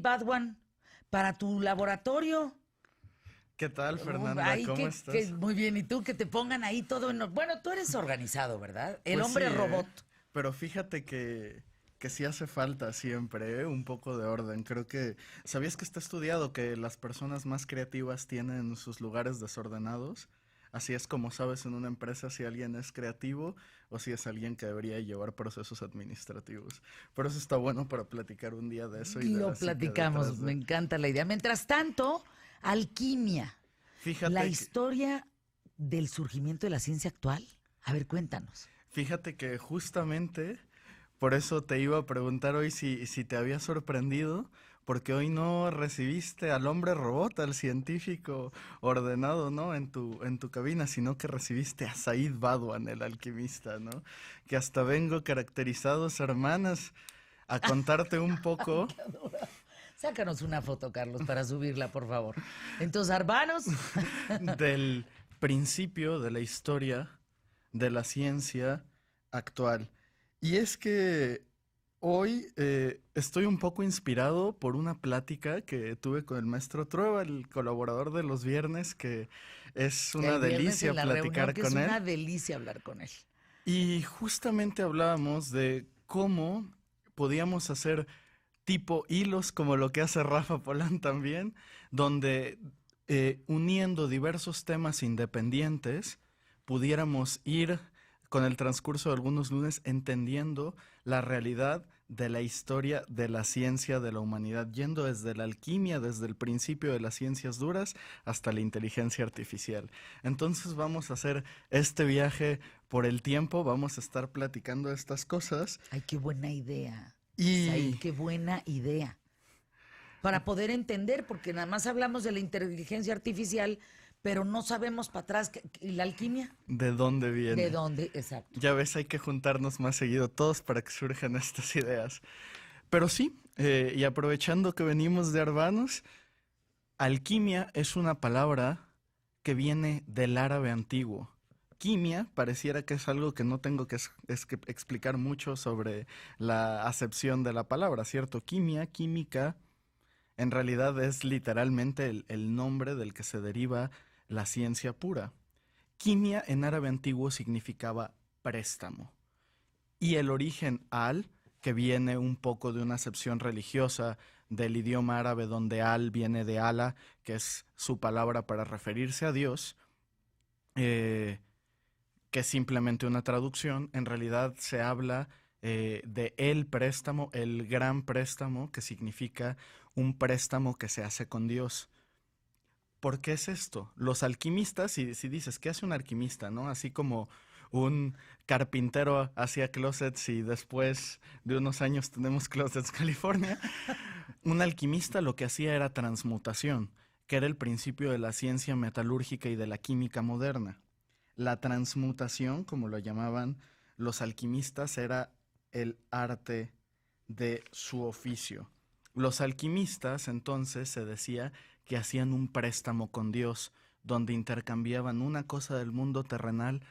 Badwan, para tu laboratorio. ¿Qué tal, Fernanda? ¿Cómo estás? Muy bien, y tú, que te pongan ahí todo en... Bueno, tú eres organizado, ¿verdad? El Pues hombre sí, robot. pero fíjate que sí hace falta siempre, un poco de orden. Creo que, ¿sabías que está estudiado que las personas más creativas tienen sus lugares desordenados? Así es como sabes en una empresa si alguien es creativo o si es alguien que debería llevar procesos administrativos. Por eso está bueno para platicar un día de eso y de la Lo psique platicamos, detrás me de... encanta la idea. Mientras tanto, alquimia, la Fíjate que, historia del surgimiento de la ciencia actual. A ver, cuéntanos. fíjate que justamente por eso te iba a preguntar hoy si te había sorprendido, porque hoy no recibiste al hombre robot, al científico ordenado, ¿no? En tu cabina, sino que recibiste a Said Badwan, el alquimista, ¿no? Que hasta vengo caracterizados, hermanas, a contarte un poco Sácanos una foto, Carlos, para subirla, por favor. Entonces, Arbanos. del principio de la historia de la ciencia actual. Y es que hoy estoy un poco inspirado por una plática que tuve con el maestro Trueba, el colaborador de los viernes, que es una El viernes delicia en la reunión, platicar que es con él. una delicia hablar con él. Y justamente hablábamos de cómo podíamos hacer tipo hilos, como lo que hace Rafa Polán también, donde uniendo diversos temas independientes, pudiéramos ir con el transcurso de algunos lunes entendiendo la realidad de la historia de la ciencia de la humanidad, yendo desde la alquimia, desde el principio de las ciencias duras hasta la inteligencia artificial. Entonces vamos a hacer este viaje por el tiempo, vamos a estar platicando estas cosas Ay, qué buena idea. Said, y qué buena idea. Para poder entender, porque nada más hablamos de la inteligencia artificial, pero no sabemos para atrás. ¿Y la alquimia? de dónde ¿De viene. dónde? Exacto. Ya ves, hay que juntarnos más seguido todos para que surjan estas ideas. Pero sí, y aprovechando que venimos de Arbanos, alquimia es una palabra que viene del árabe antiguo. Quimia pareciera que es algo que no tengo que explicar mucho sobre la acepción de la palabra, ¿cierto? Quimia, química, en realidad es literalmente el nombre del que se deriva la ciencia pura. Quimia en árabe antiguo significaba préstamo. Y el origen al, que viene un poco de una acepción religiosa del idioma árabe donde al viene de Allah, que es su palabra para referirse a Dios, eh, que es simplemente una traducción, en realidad se habla de el préstamo, el gran préstamo, que significa un préstamo que se hace con Dios. ¿Por qué es esto? Los alquimistas, si dices, ¿qué hace un alquimista, no? Así como un carpintero hacía closets y después de unos años tenemos Closets California, un alquimista lo que hacía era transmutación, que era el principio de la ciencia metalúrgica y de la química moderna. La transmutación, como lo llamaban los alquimistas, era el arte de su oficio. Los alquimistas entonces se decía que hacían un préstamo con Dios, donde intercambiaban una cosa del mundo terrenal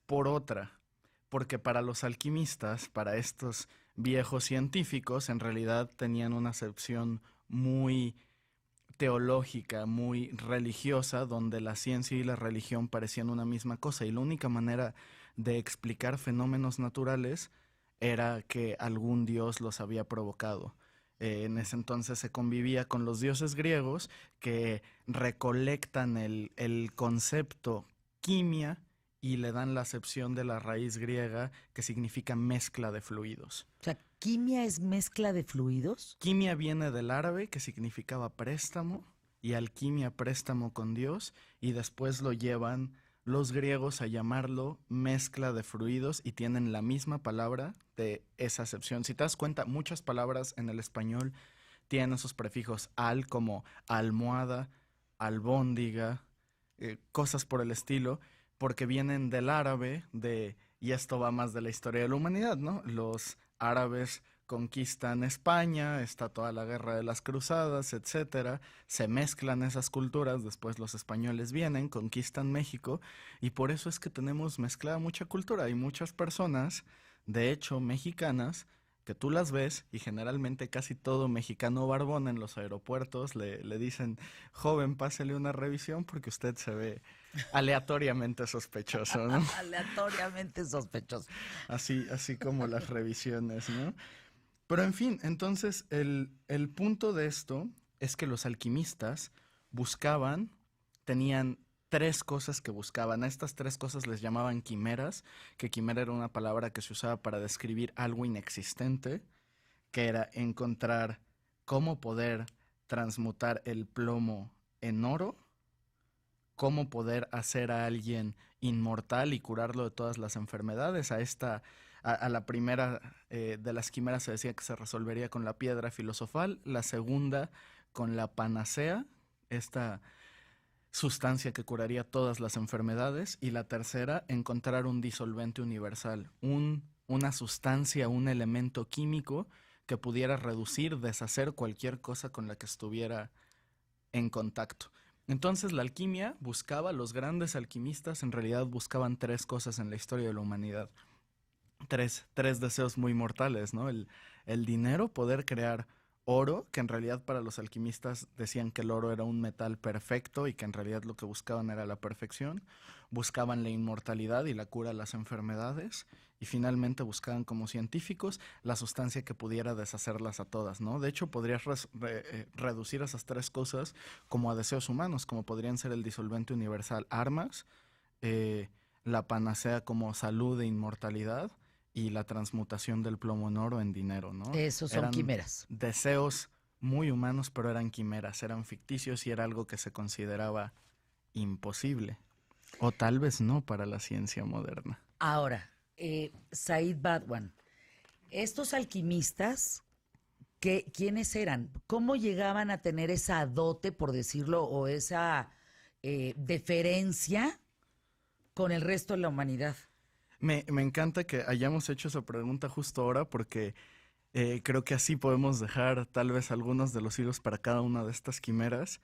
por otra, porque para los alquimistas, para estos viejos científicos, en realidad tenían una acepción muy teológica, muy religiosa, donde la ciencia y la religión parecían una misma cosa, y la única manera de explicar fenómenos naturales era que algún dios los había provocado. En ese entonces se convivía con los dioses griegos que recolectan el concepto quimia y le dan la acepción de la raíz griega que significa mezcla de fluidos. O sea, ¿quimia es mezcla de fluidos? Quimia viene del árabe que significaba préstamo y alquimia préstamo con Dios y después lo llevan los griegos a llamarlo mezcla de fluidos y tienen la misma palabra de esa acepción. Si te das cuenta, muchas palabras en el español tienen esos prefijos al como almohada, albóndiga, cosas por el estilo, porque vienen del árabe, y esto va más de la historia de la humanidad, ¿no? Los árabes conquistan España, está toda la guerra de las cruzadas, etcétera, se mezclan esas culturas, después los españoles vienen, conquistan México, y por eso es que tenemos mezclada mucha cultura. Hay muchas personas, de hecho, mexicanas, que tú las ves y generalmente casi todo mexicano barbón en los aeropuertos le dicen, joven, pásele una revisión porque usted se ve aleatoriamente sospechoso, ¿no? Aleatoriamente sospechoso. Así como las revisiones, ¿no? Pero en fin, entonces el punto de esto es que los alquimistas tenían tres cosas que buscaban. A estas tres cosas les llamaban quimeras, que quimera era una palabra que se usaba para describir algo inexistente, que era encontrar cómo poder transmutar el plomo en oro, cómo poder hacer a alguien inmortal y curarlo de todas las enfermedades. A la primera de las quimeras se decía que se resolvería con la piedra filosofal, la segunda con la panacea, esta sustancia que curaría todas las enfermedades, y la tercera, encontrar un disolvente universal, una sustancia, un elemento químico que pudiera reducir, deshacer cualquier cosa con la que estuviera en contacto. Entonces la alquimia buscaba, los grandes alquimistas en realidad buscaban tres cosas en la historia de la humanidad. Tres deseos muy mortales, ¿no? El dinero, poder crear oro, que en realidad para los alquimistas decían que el oro era un metal perfecto y que en realidad lo que buscaban era la perfección. Buscaban la inmortalidad y la cura de las enfermedades. Y finalmente buscaban como científicos la sustancia que pudiera deshacerlas a todas, ¿no? De hecho, podrías reducir esas tres cosas como a deseos humanos, como podrían ser el disolvente universal, armas, la panacea como salud e inmortalidad, y la transmutación del plomo en oro en dinero, ¿no? Esos son quimeras. Deseos muy humanos, pero eran quimeras, eran ficticios y era algo que se consideraba imposible. O tal vez no para la ciencia moderna. Ahora, Said Badwan, estos alquimistas, ¿quiénes eran? ¿Cómo llegaban a tener esa dote, por decirlo, o esa deferencia con el resto de la humanidad? Me encanta que hayamos hecho esa pregunta justo ahora porque creo que así podemos dejar tal vez algunos de los hilos para cada una de estas quimeras.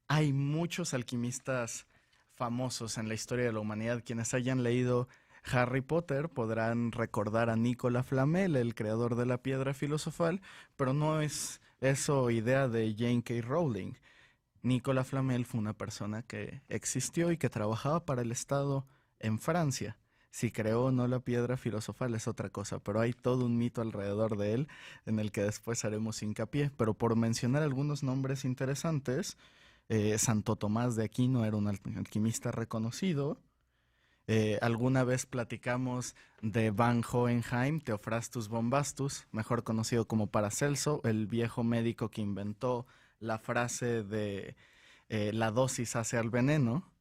Hay muchos alquimistas famosos en la historia de la humanidad. Quienes hayan leído Harry Potter podrán recordar a Nicolas Flamel, el creador de la piedra filosofal, pero no es eso idea de J. K. Rowling. Nicolas Flamel fue una persona que existió y que trabajaba para el Estado en Francia. Si creó o no la piedra filosofal es otra cosa, pero hay todo un mito alrededor de él en el que después haremos hincapié. Pero por mencionar algunos nombres interesantes, Santo Tomás de Aquino era un alquimista reconocido. Alguna vez platicamos de Van Hohenheim, Theophrastus Bombastus, mejor conocido como Paracelso, el viejo médico que inventó la frase de la dosis hace al veneno,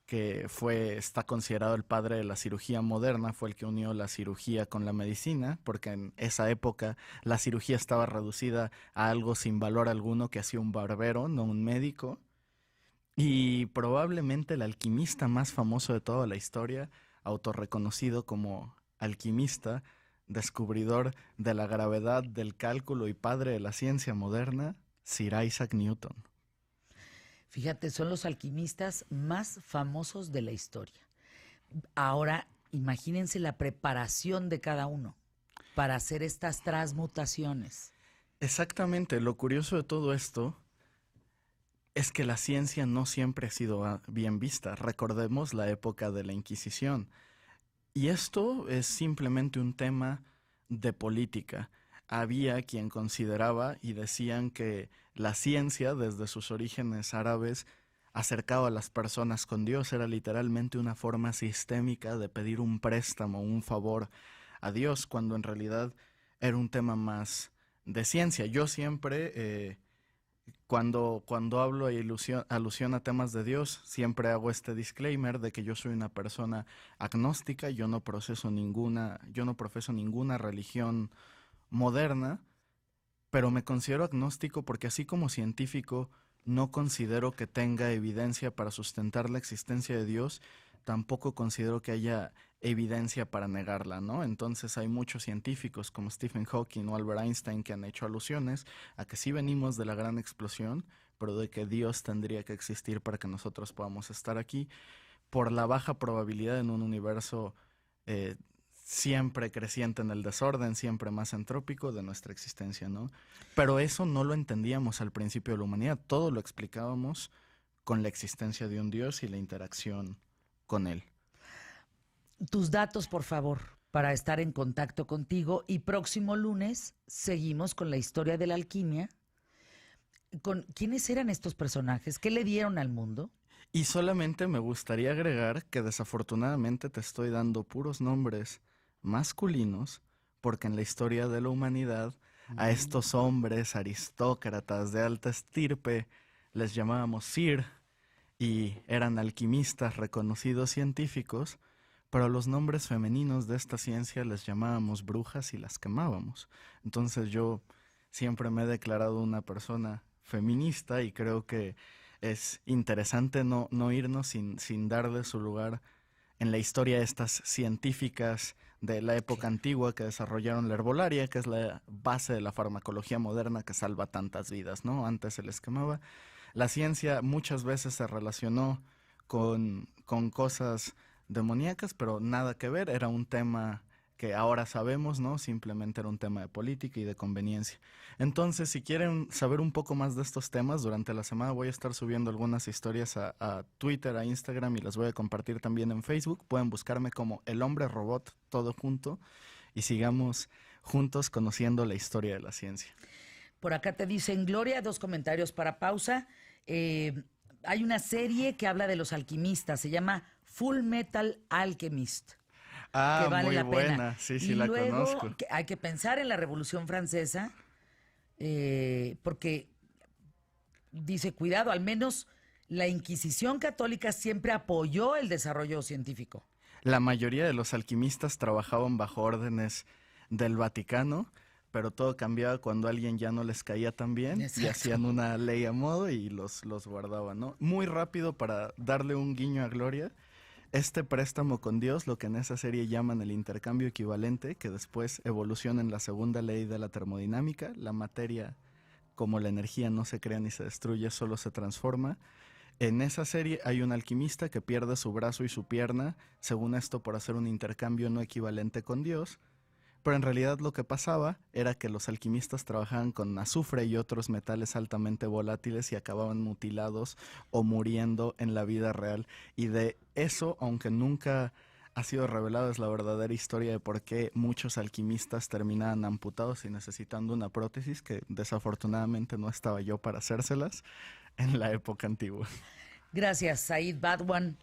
que está considerado el padre de la cirugía moderna, fue el que unió la cirugía con la medicina, porque en esa época la cirugía estaba reducida a algo sin valor alguno que hacía un barbero, no un médico. Y probablemente el alquimista más famoso de toda la historia, autorreconocido como alquimista, descubridor de la gravedad, del cálculo y padre de la ciencia moderna, Sir Isaac Newton. Fíjate, son los alquimistas más famosos de la historia. Ahora, imagínense la preparación de cada uno para hacer estas transmutaciones. Exactamente, lo curioso de todo esto es que la ciencia no siempre ha sido bien vista. Recordemos la época de la Inquisición. Y esto es simplemente un tema de política. Había quien consideraba y decían que la ciencia, desde sus orígenes árabes, acercaba a las personas con Dios. Era literalmente una forma sistémica de pedir un préstamo, un favor a Dios, cuando en realidad era un tema más de ciencia. Yo siempre, cuando hablo e alusión a temas de Dios, siempre hago este disclaimer de que yo soy una persona agnóstica, yo no profeso ninguna religión moderna, pero me considero agnóstico porque así como científico no considero que tenga evidencia para sustentar la existencia de Dios, tampoco considero que haya evidencia para negarla, ¿no? Entonces hay muchos científicos como Stephen Hawking o Albert Einstein que han hecho alusiones a que sí venimos de la gran explosión, pero de que Dios tendría que existir para que nosotros podamos estar aquí, por la baja probabilidad en un universo siempre creciente en el desorden, siempre más entrópico de nuestra existencia, ¿no? Pero eso no lo entendíamos al principio de la humanidad, todo lo explicábamos con la existencia de un Dios y la interacción con él. Tus datos, por favor, para estar en contacto contigo. Y próximo lunes seguimos con la historia de la alquimia. ¿Quiénes eran estos personajes? ¿Qué le dieron al mundo? Y solamente me gustaría agregar que desafortunadamente te estoy dando puros nombres masculinos, porque en la historia de la humanidad a estos hombres aristócratas de alta estirpe les llamábamos Sir y eran alquimistas reconocidos científicos, pero los nombres femeninos de esta ciencia les llamábamos brujas y las quemábamos. Entonces yo siempre me he declarado una persona feminista y creo que es interesante no irnos sin darle su lugar en la historia a estas científicas de la época antigua que desarrollaron la herbolaria, que es la base de la farmacología moderna que salva tantas vidas, ¿no? Antes se les quemaba. La ciencia muchas veces se relacionó con cosas demoníacas, pero nada que ver, era un tema que ahora sabemos, ¿no? Simplemente era un tema de política y de conveniencia. Entonces, si quieren saber un poco más de estos temas, durante la semana voy a estar subiendo algunas historias a Twitter, a Instagram y las voy a compartir también en Facebook. Pueden buscarme como El Hombre Robot, todo junto, y sigamos juntos conociendo la historia de la ciencia. Por acá te dicen, Gloria, 2 comentarios para pausa. Hay una serie que habla de los alquimistas, se llama Full Metal Alchemist. Ah, que vale muy la buena, pena. sí, Y la luego conozco. hay que pensar en la Revolución Francesa, porque dice, cuidado, al menos la Inquisición católica siempre apoyó el desarrollo científico. La mayoría de los alquimistas trabajaban bajo órdenes del Vaticano, pero todo cambiaba cuando alguien ya no les caía tan bien. Exacto. Y hacían una ley a modo y los guardaban, ¿no? Muy rápido para darle un guiño a Gloria. Este préstamo con Dios, lo que en esa serie llaman el intercambio equivalente, que después evoluciona en la segunda ley de la termodinámica, la materia, como la energía, no se crea ni se destruye, solo se transforma. En esa serie hay un alquimista que pierde su brazo y su pierna, según esto por hacer un intercambio no equivalente con Dios, pero en realidad lo que pasaba era que los alquimistas trabajaban con azufre y otros metales altamente volátiles y acababan mutilados o muriendo en la vida real. Y de eso, aunque nunca ha sido revelado, es la verdadera historia de por qué muchos alquimistas terminaban amputados y necesitando una prótesis que desafortunadamente no estaba yo para hacérselas en la época antigua. Gracias, Said Badwan.